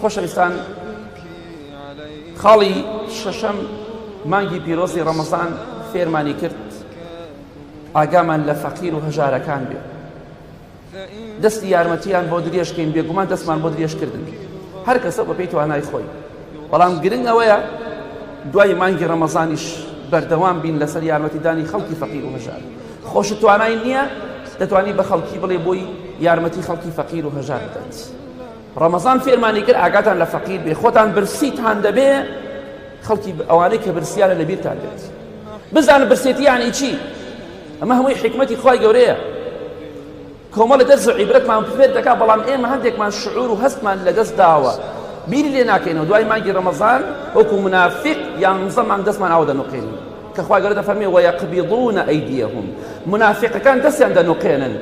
خۆشەویستان، خاڵی شەشەم مانگی پیرۆزی ڕەمەزان فێرمانی کرد ئاگامان لە فەقیر و هەژارەکان بێ، دەستی یارمەتیان بۆ درێژکەین، بێگومان دەستمان بۆ درێژکردن هەر کەسە بە پێی توانای خۆی. بەڵام گرنگ ئەوەیە دوای مانگی ڕەمەزانیش بەردەوام بین لەسەر یارمەتیدانی خەڵکی فەقیر و هەژار. خۆش توانای نییە دەتوانی بە خەڵکی بڵێ بۆی یارمەتی خەڵکی فەقیر و هەژار بدەیت. ڕەمەزان فێرمانی کرد ئاگاتان لە فەقیر بێ، خۆتان برسیتان دەبێ خەڵکی ئەوانەی کە برسیانە لەبیرتان بێت. بزانە برسێتی یانی چی؟ ئەمە هەمووی حکمەتی خوای گەورەیە. کۆمەڵە دەرز و عیبرەتمان فێر دەکات، بەڵام ئێمە هەندێکمان شعور و هەستمان لەدەست داوە، بیری لێ ناکەینەوە دوای مانگی ڕەمەزان وەکو منافق 11 مانگ دەستمان ئاو دەنوقێنین کە خوای گەورە دەفەرمێ وەیەقبیضون ئەیدیەهم، منافقەکان دەستیان دەنوقێنن،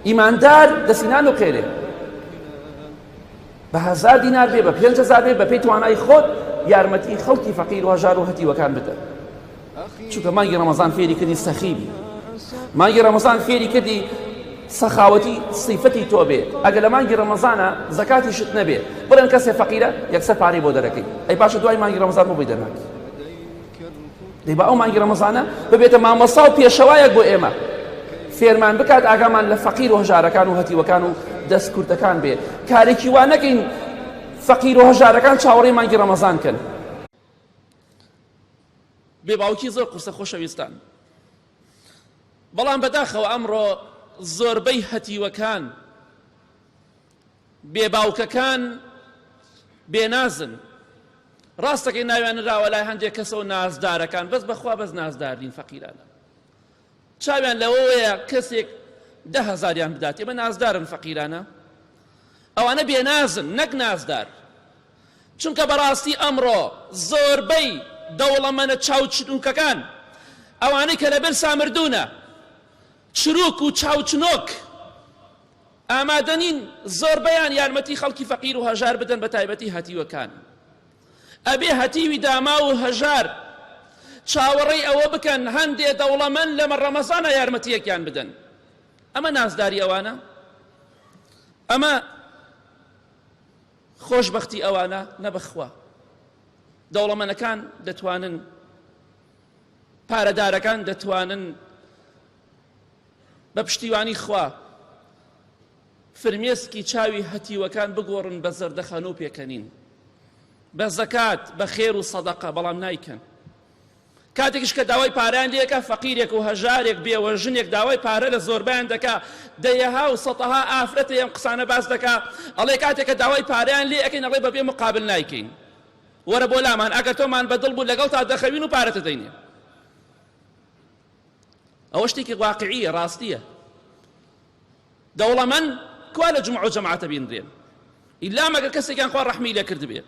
ئیماندار دەستی نانوقێنێ. بە 1000 دینار بێ، بە 5000 بێ، بە پێی توانای خۆت یارمەتی خەڵکی فەقیر و هەژار و هەتیوەکان بدە. چونکە مانگی ڕەمەزان فێری کردی سەخیبی، مانگی ڕەمەزان فێری کردی سەخاوەتی صیفەتی تۆ بێ. ئەگە لە مانگی ڕەمەزانە زەکاتی شت نەبێ، بڵێن کەسێ فەقیرە یەکسەر پارەی بۆ دەرەکەی، ئەی باشە دوای مانگی ڕەمەزان بۆ بۆی دەرناکی. دەی بە ئەو مانگی ڕەمەزانە ببێتە مامەسا و پێشەوایەک بۆ ئێمە، فێرمان بکات ئاگامان لە فەقیر و هەژارەکان و هەتیوەکان و دەستکورتەکان بێ. کارێکی وا نەکەین فەقیر و هەژارەکان چاوەڕێی مانگی ڕەمەزان کەن. بێ باوکی زۆر قورسە خۆشەویستان، بەڵام بەداخەوە ئەمڕۆ زۆربەی هەتیوەکان بێباوکەکان بێنازن. ڕاستەکەی ناویانراوە لای هەندێک کەسەوە نازدارەکان، بەس بەخوا بەس نازدارین فەقیرانە. چاویان لەوەیە کەسێک 10,000 بدات، ئێمە نازدارن فەقیرانە، ئەوانە بێنازن نەک نازدار. چونکە بەڕاستی ئەمڕۆ زۆربەی دەوڵەمەنە چاوچنووکەکان ئەوانەی کە لەبەر سامردوونە، چروک و چاوچنۆک ئامادەنین زۆربەیان یارمەتی خەڵکی فەقیر و هەژار بدەن، بە تایبەتی هەتیوەکان. ئەبێ هەتیوی داما و هەژار چاوەڕێی ئەوە بکەن هەندێ دەوڵەمەند لەمە ڕەمەزانە یارمەتیەکیان بدەن. ئەمە نازداری ئەوانە، ئەمە خۆشبەختی ئەوانە نەبەخوا. دەوڵەمەندەکان دەتوانن، پارەدارەکان دەتوانن بە پشتیوانی خوا فرمێسکی چاوی هەتیوەکان بگۆڕن بە زەردەخەن و پێکەنین، بە زەکات، بە خێر و سەدەقە، بەڵام نایکەن. کاتێکش کە داوای پارەیان لێکە، فەقیرێک و هەژارێک بێوە ژنێک داوای پارە لە زۆربیان دەکا، دەیەها و سەتەها ئافرەتە ئەم قسانە باس دەکا، ئەڵێ کاتێک کە داوای پارەیان لێ ئەەکەین ئەڵێ بەبێ مقابل نایکەین، وەرە بۆ لامان، ئەگەر تۆمان بەدڵ بوو لەگەڵ تا دەخەوین و پارەتە دەینێ. ئەوە شتێکی واقعیە، ڕاستیە. دەوڵەمەند کوا لە جومع و جەماعەتە بێنرێن، ئیلا مەگەر کەسێکیان خوا ڕەحمی لێ کرد بێ.